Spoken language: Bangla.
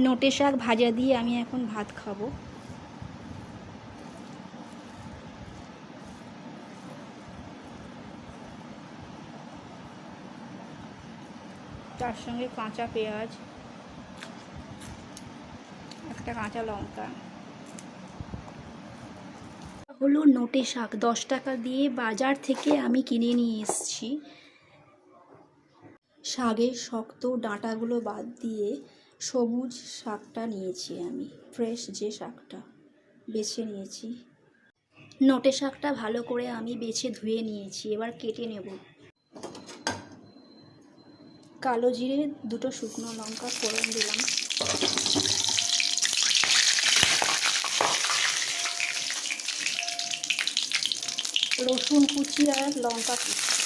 নোটে শাক ভাজা দিয়ে আমি এখন ভাত খাবো। তার সঙ্গে কাঁচা পেঁয়াজ, একটা কাঁচা লঙ্কা। হলো নোটে শাক, 10 টাকা দিয়ে বাজার থেকে আমি কিনে নিয়ে এসেছি। শাকের শক্ত ডাঁটাগুলো বাদ দিয়ে সবুজ শাকটা নিয়েছি আমি, ফ্রেশ যে শাকটা বেছে নিয়েছি। নোটে শাকটা ভালো করে আমি বেছে ধুয়ে নিয়েছি, এবার কেটে নেব। কালো জিরে, 2টো শুকনো লঙ্কা ফোড়ন দিলাম। রসুন কুচি আর লঙ্কা কুচি।